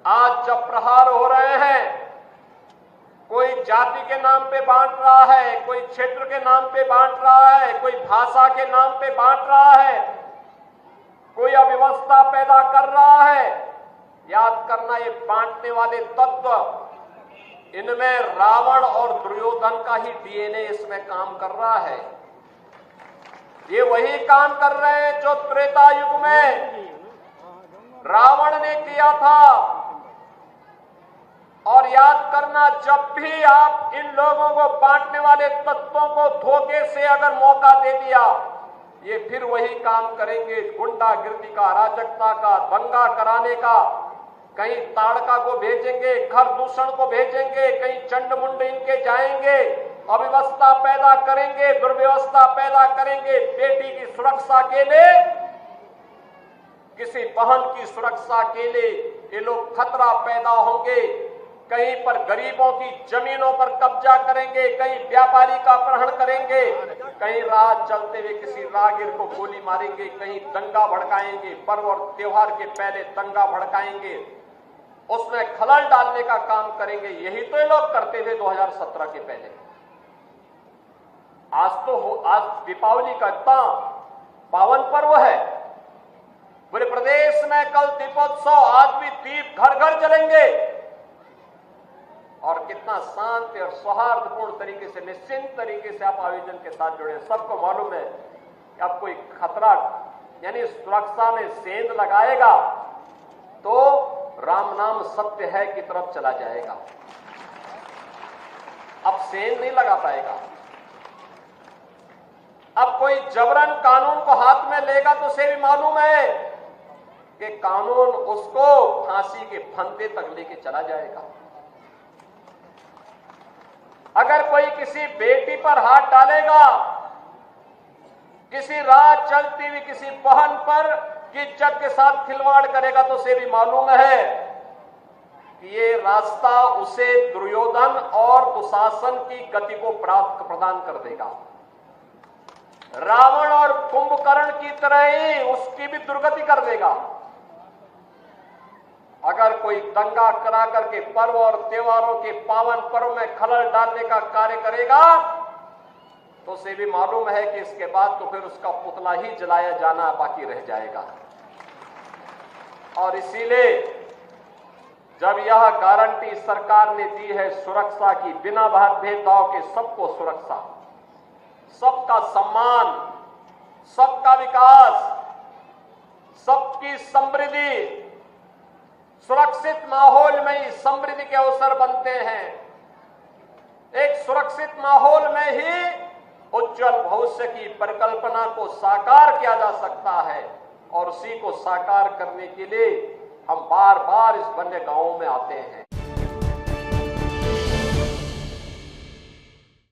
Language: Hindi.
आज जब प्रहार हो रहे हैं, कोई जाति के नाम पे बांट रहा है, कोई क्षेत्र के नाम पे बांट रहा है, कोई भाषा के नाम पे बांट रहा है, कोई अव्यवस्था पैदा कर रहा है। याद करना, ये बांटने वाले तत्व, इनमें रावण और दुर्योधन का ही डीएनए इसमें काम कर रहा है। ये वही काम कर रहे हैं जो त्रेता युग में रावण ने किया था। और याद करना, जब भी आप इन लोगों को, बांटने वाले तत्वों को धोखे से अगर मौका दे दिया, ये फिर वही काम करेंगे, गुंडागिर्दी का, अराजकता का, दंगा कराने का। कहीं ताड़का को भेजेंगे, घर दूषण को भेजेंगे, कहीं चंडमुंड इनके जाएंगे, अव्यवस्था पैदा करेंगे, दुर्व्यवस्था पैदा करेंगे। बेटी की सुरक्षा के लिए, किसी बहन की सुरक्षा के लिए ये लोग खतरा पैदा होंगे। कहीं पर गरीबों की जमीनों पर कब्जा करेंगे, कहीं व्यापारी का अपहरण करेंगे, कहीं राह चलते हुए किसी राहगीर को गोली मारेंगे, कहीं दंगा भड़काएंगे, पर्व और त्योहार के पहले दंगा भड़काएंगे, उसमें खलल डालने का काम करेंगे। यही तो ये लोग करते थे 2017 के पहले। आज दीपावली का इतना पावन पर्व है, पूरे प्रदेश में कल दीपोत्सव, आज भी दीप घर घर जलेंगे। और कितना शांति और सौहार्दपूर्ण तरीके से, निश्चिंत तरीके से आप आयोजन के साथ जुड़े। सबको मालूम है कि अब कोई खतरा, यानी सुरक्षा में सेंध लगाएगा तो राम नाम सत्य है की तरफ चला जाएगा। अब सेंध नहीं लगा पाएगा। अब कोई जबरन कानून को हाथ में लेगा तो उसे भी मालूम है कि कानून उसको फांसी के फंदे तक लेके चला जाएगा। अगर कोई किसी बेटी पर हाथ डालेगा, किसी राह चलती हुई किसी बहन पर इज्जत के साथ खिलवाड़ करेगा तो उसे भी मालूम है कि ये रास्ता उसे दुर्योधन और दुशासन की गति को प्रदान कर देगा। रावण और कुंभकर्ण की तरह ही उसकी भी दुर्गति कर देगा। अगर कोई दंगा करा करके पर्व और त्योहारों के पावन पर्व में खलल डालने का कार्य करेगा तो उसे भी मालूम है कि इसके बाद तो फिर उसका पुतला ही जलाया जाना बाकी रह जाएगा। और इसीलिए जब यह गारंटी सरकार ने दी है सुरक्षा की, बिना भेदभाव के सबको सुरक्षा, सबका सम्मान, सबका विकास, सबकी समृद्धि, सुरक्षित माहौल में ही समृद्धि के अवसर बनते हैं। एक सुरक्षित माहौल में ही उज्जवल भविष्य की परिकल्पना को साकार किया जा सकता है। और उसी को साकार करने के लिए हम बार बार इस वन्य गांवों में आते हैं।